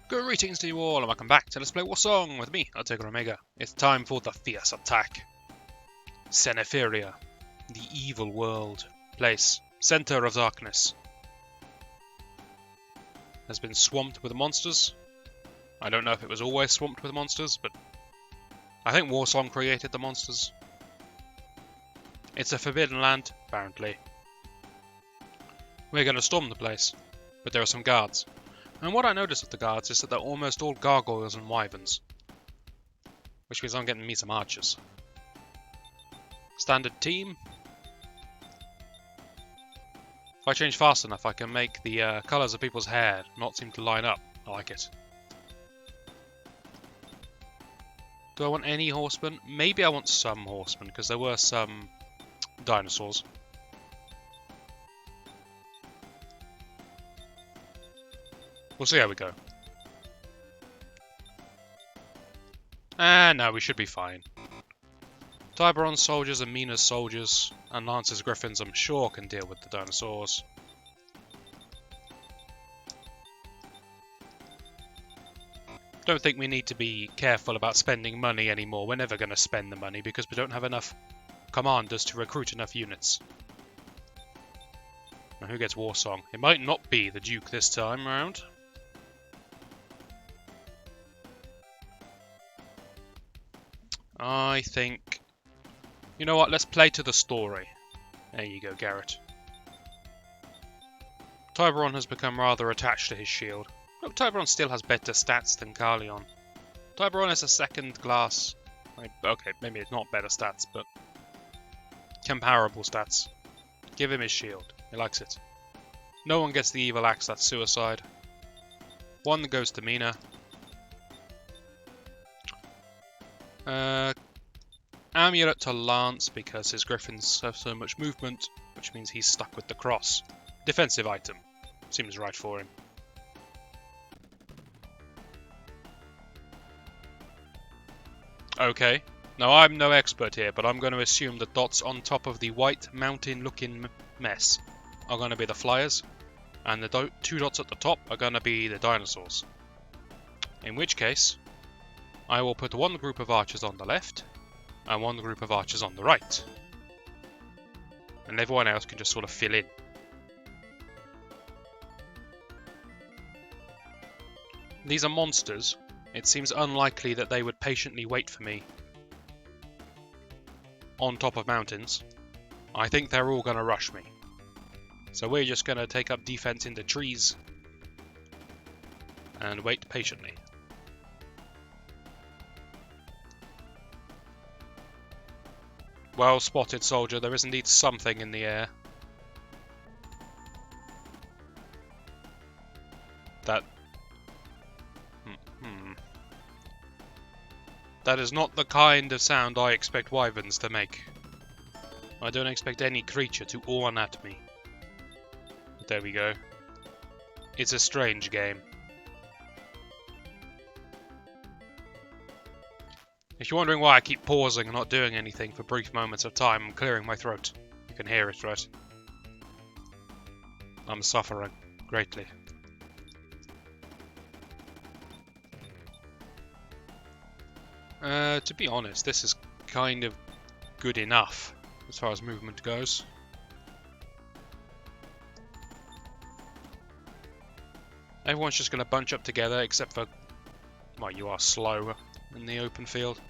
Greetings to you all and welcome back to Let's Play Warsong with me, Tiger Omega. It's time for the fierce attack. Seneferia, the evil world, place, center of darkness, has been swamped with monsters. I don't know if it was always swamped with monsters, but I think Warsong created the monsters. It's a forbidden land, apparently. We're going to storm the place, but there are some guards. And what I noticed of the guards is that they're almost all gargoyles and wyverns. Which means I'm getting me some archers. Standard team. If I change fast enough, I can make the colours of people's hair not seem to line up. I like it. Do I want any horsemen? Maybe I want some horsemen, because there were some dinosaurs. We'll see how we go. No, we should be fine. Tiberon soldiers and Mina's soldiers and Lance's griffins I'm sure can deal with the dinosaurs. Don't think we need to be careful about spending money anymore. We're never going to spend the money because we don't have enough commanders to recruit enough units. Now who gets Warsong? It might not be the Duke this time round. I think... You know what, let's play to the story. There you go, Garrett. Tiberon has become rather attached to his shield. Look, Tiberon still has better stats than Carleon. Tiberon is a second class... Okay, maybe it's not better stats, but... comparable stats. Give him his shield. He likes it. No one gets the evil axe, that's suicide. One goes to Mina. Amulet to Lance because his griffins have so much movement, which means he's stuck with the cross. Defensive item. Seems right for him. Okay. Now I'm no expert here, but I'm going to assume the dots on top of the white mountain looking mess are going to be the flyers, and the two dots at the top are going to be the dinosaurs. In which case, I will put one group of archers on the left, and one group of archers on the right. And everyone else can just sort of fill in. These are monsters. It seems unlikely that they would patiently wait for me on top of mountains. I think they're all going to rush me. So we're just going to take up defense in the trees and wait patiently. Well spotted, soldier. There is indeed something in the air. That... That is not the kind of sound I expect wyverns to make. I don't expect any creature to yawn at me. But there we go. It's a strange game. If you're wondering why I keep pausing and not doing anything for brief moments of time, I'm clearing my throat. You can hear it, right? I'm suffering greatly. To be honest, this is kind of good enough as far as movement goes. Everyone's just going to bunch up together except for... Well, you are slow in the open field.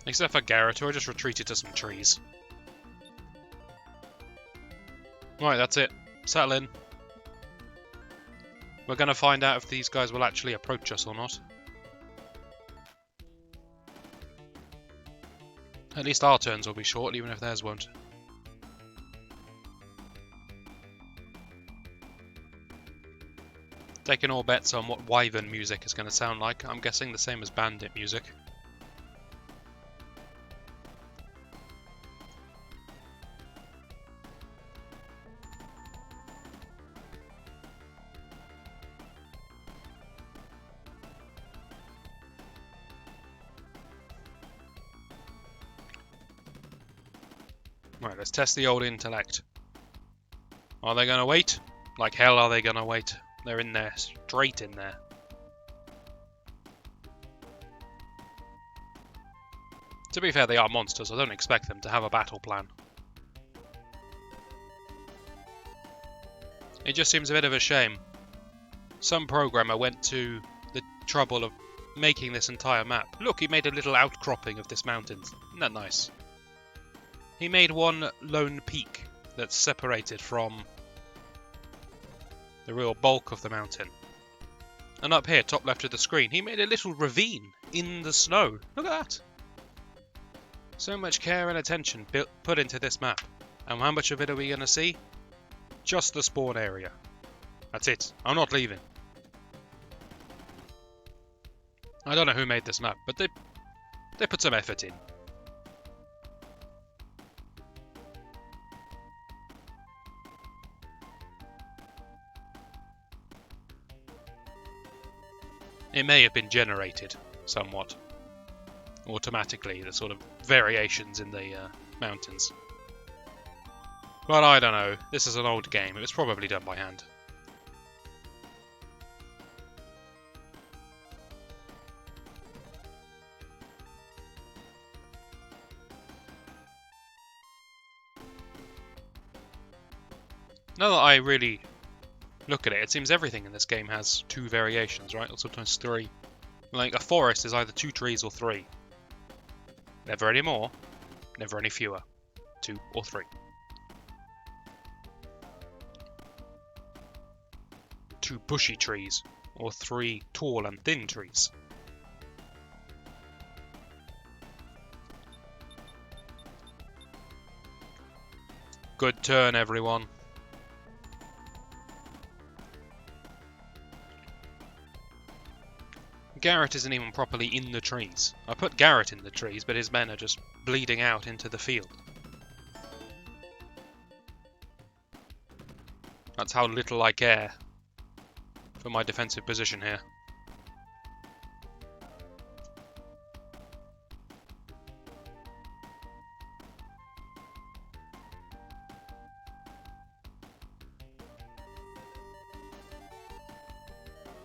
Except for Garrett, who I just retreated to some trees. Right, that's it. Settle in. We're going to find out if these guys will actually approach us or not. At least our turns will be short, even if theirs won't. Taking all bets on what wyvern music is going to sound like. I'm guessing the same as bandit music. Right, let's test the old intellect. Are they going to wait? Like hell are they going to wait? They're in there, straight in there. To be fair, they are monsters. I don't expect them to have a battle plan. It just seems a bit of a shame. Some programmer went to the trouble of making this entire map. Look, he made a little outcropping of this mountain. Isn't that nice? He made one lone peak that's separated from the real bulk of the mountain. And up here, top left of the screen, he made a little ravine in the snow. Look at that. So much care and attention put into this map. And how much of it are we going to see? Just the spawn area. That's it. I'm not leaving. I don't know who made this map, but they put some effort in. It may have been generated somewhat automatically, the sort of variations in the mountains. But I don't know, this is an old game, it was probably done by hand. Now that I really look at it, it seems everything in this game has 2 variations, right? Or sometimes 3. Like, a forest is either 2 trees or 3. Never any more, never any fewer. 2 or 3. 2 bushy trees, or 3 tall and thin trees. Good turn, everyone. Garrett isn't even properly in the trees. I put Garrett in the trees, but his men are just bleeding out into the field. That's how little I care for my defensive position here.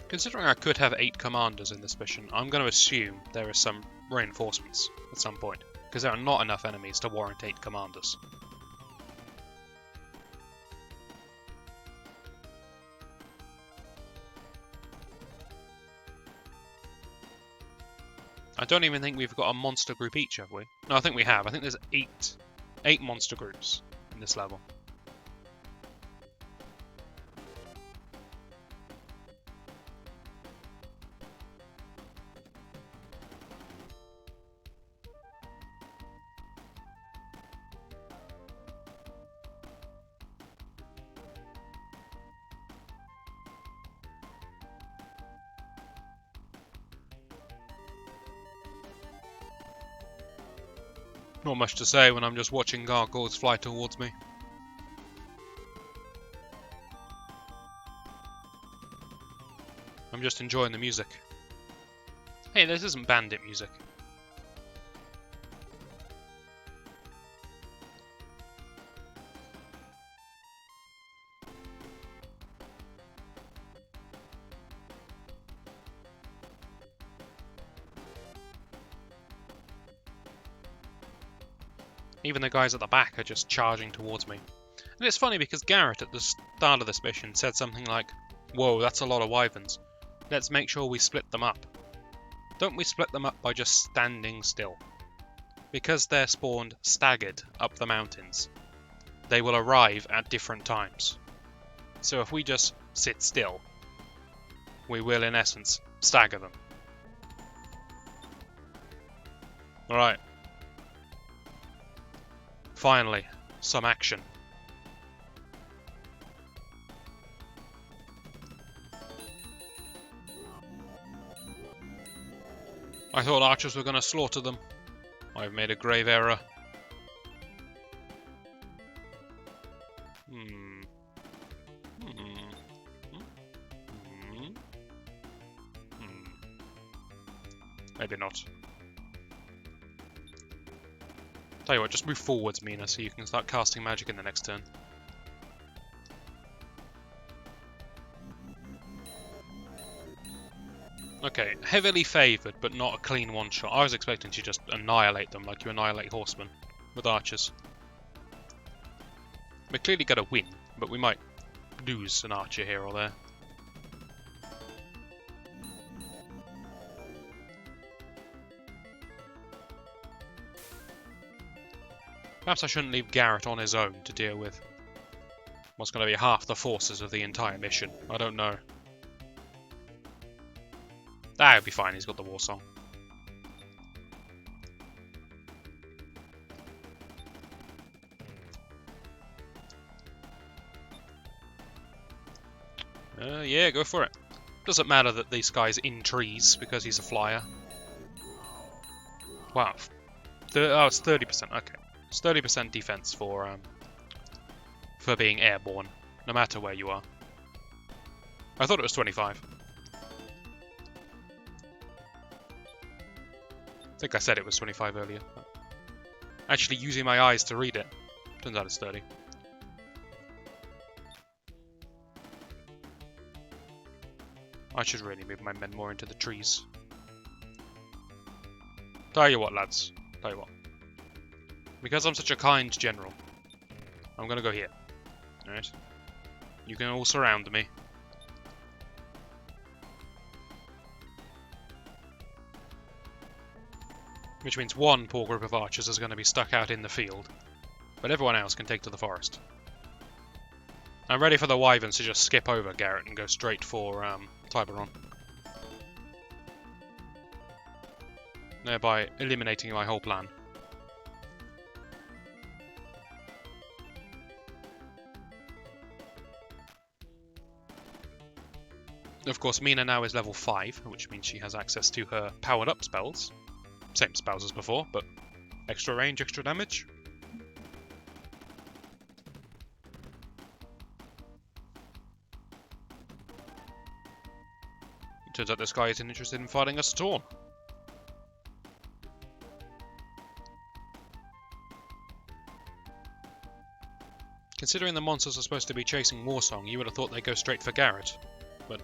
Considering I could have 8 commanders in this mission, I'm going to assume there are some reinforcements at some point, because there are not enough enemies to warrant 8 commanders. I don't even think we've got a monster group each, have we? No, I think we have. I think there's 8 monster groups in this level. Not much to say when I'm just watching gargoyles fly towards me. I'm just enjoying the music. Hey, this isn't bandit music. Even the guys at the back are just charging towards me. And it's funny because Garrett at the start of this mission said something like, "Whoa, that's a lot of wyverns. Let's make sure we split them up." Don't we split them up by just standing still? Because they're spawned staggered up the mountains, they will arrive at different times. So if we just sit still, we will in essence stagger them. Alright. Finally, some action. I thought archers were going to slaughter them. I've made a grave error. Maybe not. Tell you what, just move forwards, Mina, so you can start casting magic in the next turn. Okay, heavily favoured, but not a clean one-shot. I was expecting to just annihilate them like you annihilate horsemen with archers. We're clearly going to win, but we might lose an archer here or there. Perhaps I shouldn't leave Garrett on his own to deal with what's going to be half the forces of the entire mission. I don't know. Ah, he'll be fine, he's got the Warsong. Yeah, go for it. Doesn't matter that this guy's in trees because he's a flyer. Wow. Oh, it's 30%. Okay. It's 30% defense for being airborne, no matter where you are. I thought it was 25. I think I said it was 25 earlier. Actually using my eyes to read it. Turns out it's 30. I should really move my men more into the trees. Tell you what, lads. Tell you what. Because I'm such a kind general, I'm gonna go here. Alright? You can all surround me. Which means one poor group of archers is going to be stuck out in the field, but everyone else can take to the forest. I'm ready for the wyverns to just skip over Garrett and go straight for Tiberon. Thereby eliminating my whole plan. Of course, Mina now is level 5, which means she has access to her powered up spells. Same spells as before, but extra range, extra damage. It turns out this guy isn't interested in fighting us at all. Considering the monsters are supposed to be chasing Warsong, you would have thought they'd go straight for Garrett. But...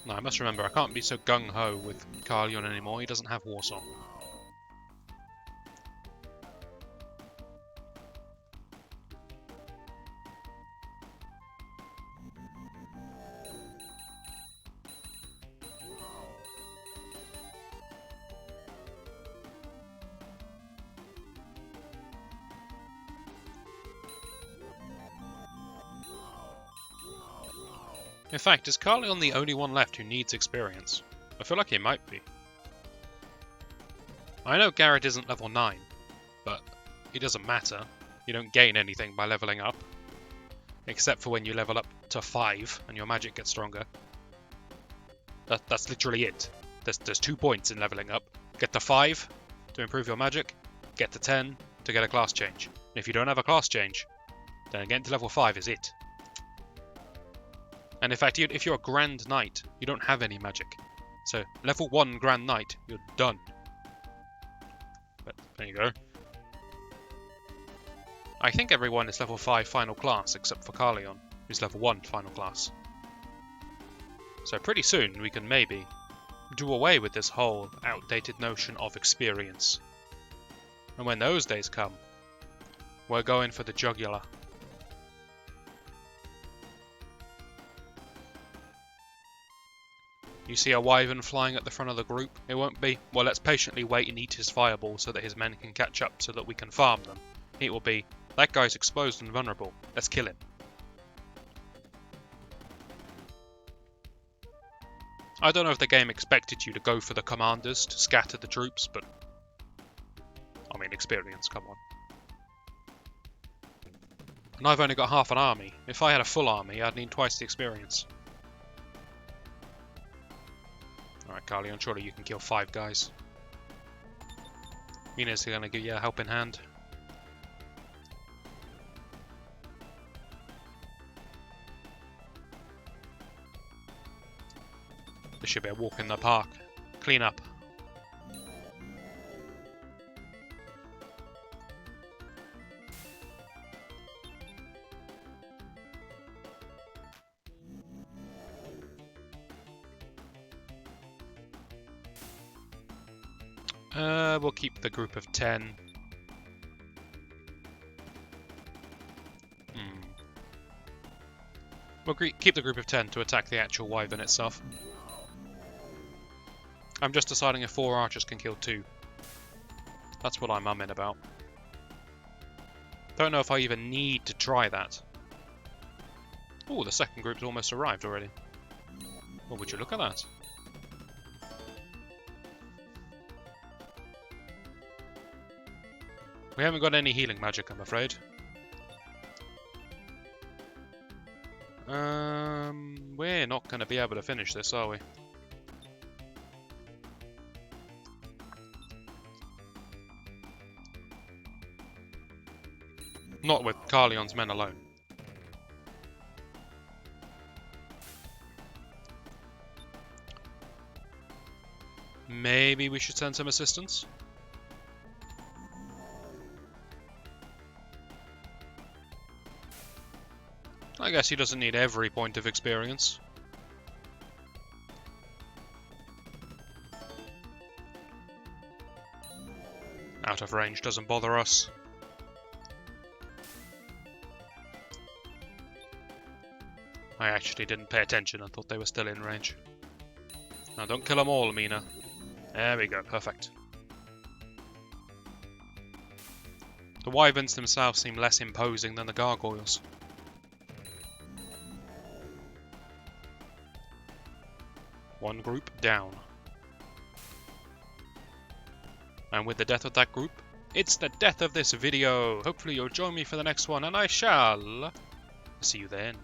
No, I must remember, I can't be so gung-ho with Carleon anymore, he doesn't have Warsong. In fact, is Carleon the only one left who needs experience? I feel like he might be. I know Garrett isn't level 9, but it doesn't matter. You don't gain anything by leveling up. Except for when you level up to 5 and your magic gets stronger. That's literally it. There's 2 points in leveling up. Get to 5 to improve your magic, get to 10 to get a class change. And if you don't have a class change, then getting to level 5 is it. And in fact, if you're a Grand Knight, you don't have any magic. So, level 1 Grand Knight, you're done. But, there you go. I think everyone is level 5 final class, except for Carleon, who's level 1 final class. So pretty soon, we can maybe do away with this whole outdated notion of experience. And when those days come, we're going for the jugular. You see a wyvern flying at the front of the group? It won't be, well, let's patiently wait and eat his fireball so that his men can catch up so that we can farm them. It will be, that guy's exposed and vulnerable, let's kill him. I don't know if the game expected you to go for the commanders to scatter the troops, but... I mean, experience, come on. And I've only got half an army. If I had a full army, I'd need twice the experience. Alright, Carleon, surely you can kill 5 guys. Mina's gonna give you a helping hand. This should be a walk in the park. Clean up. We'll keep the group of 10. We'll keep the group of 10 to attack the actual wyvern itself. I'm just deciding if 4 archers can kill 2. That's what I'm umming about. Don't know if I even need to try that. Oh, the second group's almost arrived already. Well, would you look at that? We haven't got any healing magic, I'm afraid. We're not going to be able to finish this, are we? Not with Carleon's men alone. Maybe we should send some assistance? I guess he doesn't need every point of experience. Out of range doesn't bother us. I actually didn't pay attention and thought they were still in range. Now don't kill them all, Mina. There we go, perfect. The wyverns themselves seem less imposing than the gargoyles. One group down. And with the death of that group, it's the death of this video. Hopefully you'll join me for the next one, and I shall see you then.